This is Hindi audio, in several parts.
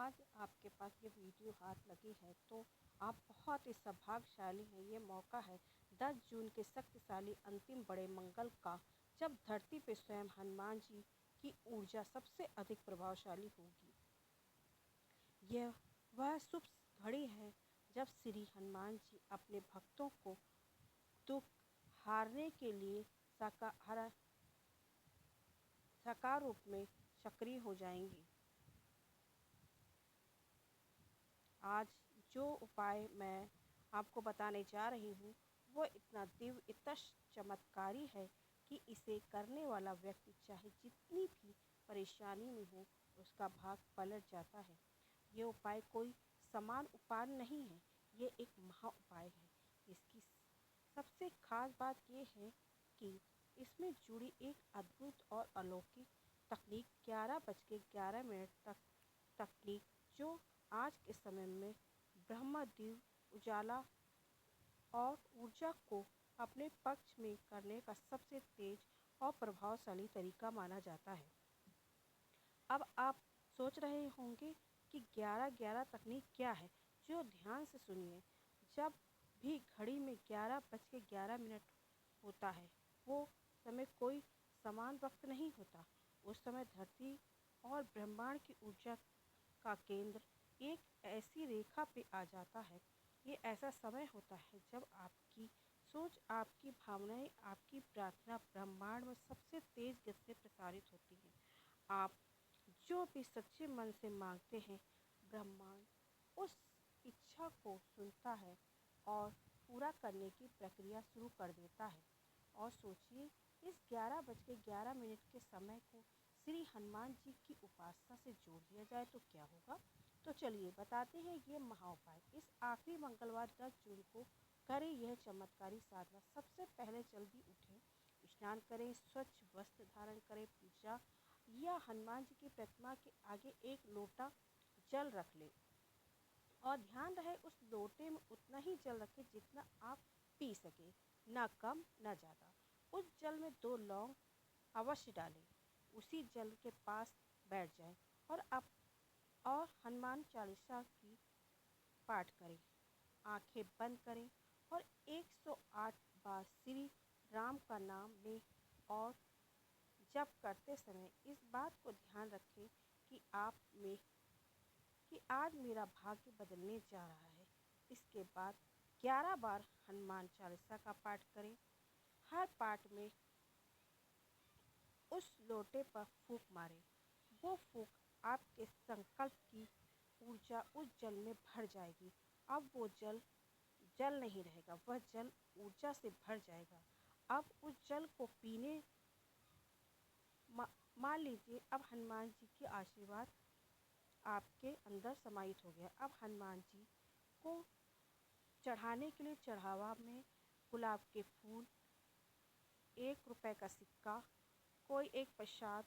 आज आपके पास ये वीडियो हाथ लगी है तो आप बहुत ही सौभाग्यशाली हैं। ये मौका है 10 जून के शक्तिशाली अंतिम बड़े मंगल का, जब धरती पे स्वयं हनुमान जी की ऊर्जा सबसे अधिक प्रभावशाली होगी। यह वह शुभ घड़ी है जब श्री हनुमान जी अपने भक्तों को दुख हारने के लिए साकार रूप में सक्रिय हो जाएंगी। आज जो उपाय मैं आपको बताने जा रही हूँ वो इतना दिव्य, इतना चमत्कारी है कि इसे करने वाला व्यक्ति चाहे जितनी भी परेशानी में हो, उसका भाग पलट जाता है। ये उपाय कोई समान उपाय नहीं है, ये एक महा उपाय है। इसकी सबसे खास बात ये है कि इसमें जुड़ी एक अद्भुत और अलौकिक तकनीक 11:11 तक तकनीक, जो आज के समय में ब्रह्मदिव्य उजाला और ऊर्जा को अपने पक्ष में करने का सबसे तेज और प्रभावशाली तरीका माना जाता है। अब आप सोच रहे होंगे कि 11:11 तकनीक क्या है? जो ध्यान से सुनिए। जब भी घड़ी में 11:11 होता है, वो समय कोई समान वक्त नहीं होता। उस समय धरती और ब्रह्मांड की ऊर्जा का केंद्र एक ऐसी रेखा पे आ जाता है। ये ऐसा समय होता है जब आपकी सोच, आपकी भावनाएं, आपकी प्रार्थना ब्रह्मांड में सबसे तेज गति से प्रसारित होती हैं। आप जो भी सच्चे मन से मांगते हैं, ब्रह्मांड उस इच्छा को सुनता है और पूरा करने की प्रक्रिया शुरू कर देता है। और सोचिए, इस 11:11 के समय को श्री हनुमान जी की उपासना से जोड़ दिया जाए तो क्या होगा। तो चलिए बताते हैं ये महा उपाय। इस आखिरी मंगलवार 10 जून को करें यह चमत्कारी साधना। सबसे पहले जल्दी उठें, स्नान करें, स्वच्छ वस्त्र धारण करें, पूजा या हनुमान जी की प्रतिमा के आगे एक लोटा जल रख लें और ध्यान रहे उस लोटे में उतना ही जल रखें जितना आप पी सके, ना कम ना ज़्यादा। उस जल में 2 लौंग अवश्य डालें। उसी जल के पास बैठ जाएं और हनुमान चालीसा की पाठ करें। आंखें बंद करें और 108 बार श्री राम का नाम लें। और जब करते समय इस बात को ध्यान रखें कि आज मेरा भाग्य बदलने जा रहा है। इसके बाद 11 बार हनुमान चालीसा का पाठ करें। हर पाठ में उस लोटे पर फूंक मारें। वो फूंक आपके संकल्प की ऊर्जा उस जल में भर जाएगी। अब वो जल जल नहीं रहेगा, वह जल ऊर्जा से भर जाएगा। अब उस जल को पीने मान लीजिए अब हनुमान जी की आशीर्वाद आपके अंदर समाहित हो गया। अब हनुमान जी को चढ़ाने के लिए चढ़ावा में गुलाब के फूल, 1 रुपए का सिक्का, कोई एक प्रसाद,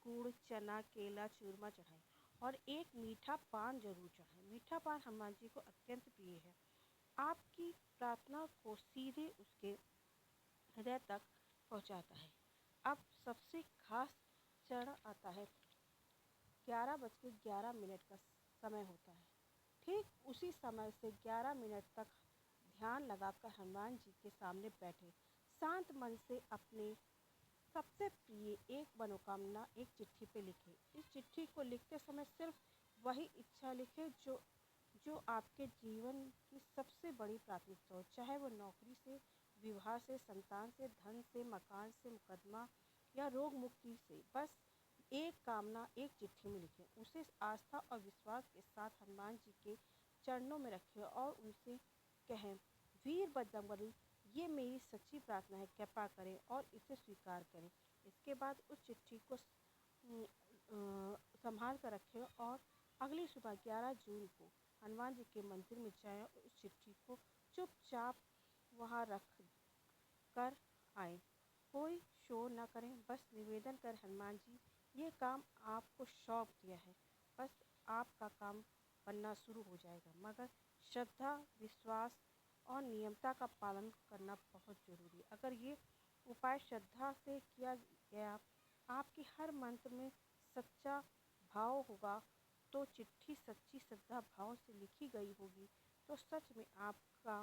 गुड़, चना, केला, चूरमा चढ़ाएं और एक मीठा पान जरूर चढ़ाएं। मीठा पान हनुमान जी को अत्यंत प्रिय है। आपकी प्रार्थना को सीधे उसके हृदय तक पहुंचाता है। अब सबसे खास चरण आता है। 11:11 का समय होता है। ठीक उसी समय से 11 मिनट तक ध्यान लगाकर हनुमान जी के सामने बैठे शांत मन से अपने सबसे प्रिय एक मनोकामना एक चिट्ठी पे लिखें। इस चिट्ठी को लिखते समय सिर्फ वही इच्छा लिखें जो आपके जीवन की सबसे बड़ी प्राथमिकता हो, चाहे वो नौकरी से, विवाह से, संतान से, धन से, मकान से, मुकदमा या रोग मुक्ति से। बस एक कामना एक चिट्ठी में लिखें। उसे आस्था और विश्वास के साथ हनुमान जी के चरणों में रखें और उनसे कहें, वीर बजरंगबली, ये मेरी सच्ची प्रार्थना है, कृपा करें और इसे स्वीकार करें। इसके बाद उस चिट्ठी को संभाल कर रखें और अगली सुबह 11 जून को हनुमान जी के मंदिर में जाएं और उस चिट्ठी को चुपचाप वहाँ रख कर आए। कोई शोर न करें, बस निवेदन कर, हनुमान जी, ये काम आपको सौंप दिया है, बस आपका काम बनना शुरू हो जाएगा। मगर श्रद्धा, विश्वास और नियमता का पालन करना बहुत ज़रूरी है। अगर ये उपाय श्रद्धा से किया गया, आपके हर मंत्र में सच्चा भाव होगा तो चिट्ठी सच्ची श्रद्धा भाव से लिखी गई होगी तो सच में आपका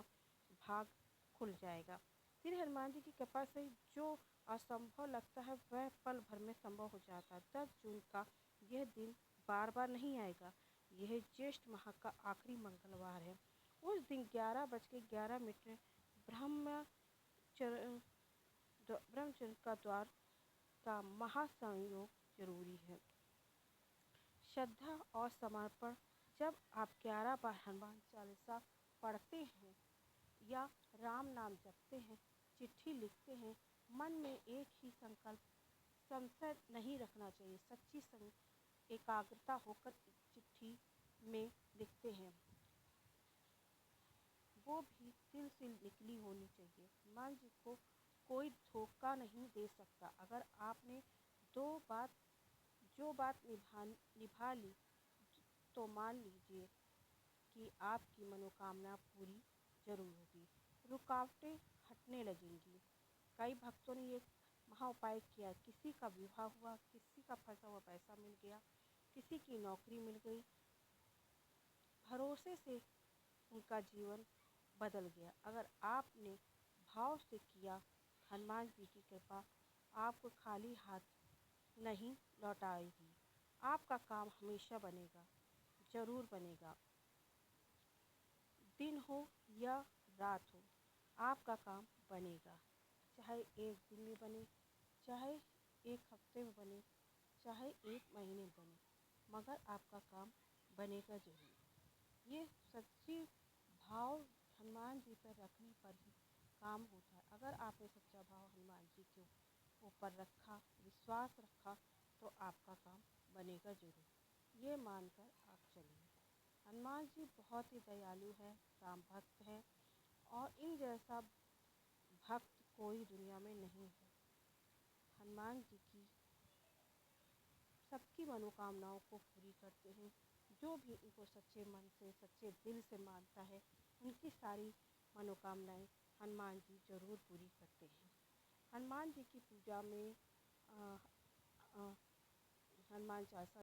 भाग खुल जाएगा। श्री हनुमान जी की कृपा से जो असंभव लगता है वह पल भर में संभव हो जाता है। 10 जून का यह दिन बार बार नहीं आएगा। यह ज्येष्ठ माह का आखिरी मंगलवार है। उस दिन 11:11 ब्रह्मचर्य का द्वार का महासंयोग जरूरी है। श्रद्धा और समर्पण। जब आप 11 बार हनुमान चालीसा पढ़ते हैं या राम नाम जपते हैं, चिट्ठी लिखते हैं, मन में एक ही संकल्प, संशय नहीं रखना चाहिए। सच्ची एकाग्रता होकर चिट्ठी में लिखते हैं, वो भी दिल से निकली होनी चाहिए। हनुमान जी को कोई धोखा नहीं दे सकता। अगर आपने दो बात जो बात निभा ली तो मान लीजिए कि आपकी मनोकामना पूरी जरूर होगी। रुकावटें हटने लगेंगी। कई भक्तों ने ये महा उपाय किया। किसी का विवाह हुआ, किसी का फंसा हुआ पैसा मिल गया, किसी की नौकरी मिल गई। भरोसे से उनका जीवन बदल गया। अगर आपने भाव से किया, हनुमान जी की कृपा आपको खाली हाथ नहीं लौटाएगी। आपका काम हमेशा बनेगा, जरूर बनेगा। दिन हो या रात हो, आपका काम बनेगा। चाहे एक दिन में बने, चाहे एक हफ्ते में बने, चाहे एक महीने में बने, मगर आपका काम बनेगा जरूर। ये सच्ची भाव हनुमान जी पर रखने पर ही काम होता है। अगर आपने सच्चा भाव हनुमान जी के ऊपर रखा, विश्वास रखा, तो आपका काम बनेगा जरूर। ये मानकर आप चलिए। हनुमान जी बहुत ही दयालु है, राम भक्त है और इन जैसा भक्त कोई दुनिया में नहीं है। हनुमान जी की सबकी मनोकामनाओं को पूरी करते हैं। जो भी इनको सच्चे मन से, सच्चे दिल से मानता है, उनकी सारी मनोकामनाएं हनुमान जी जरूर पूरी करते हैं। हनुमान जी की पूजा में हनुमान चालीसा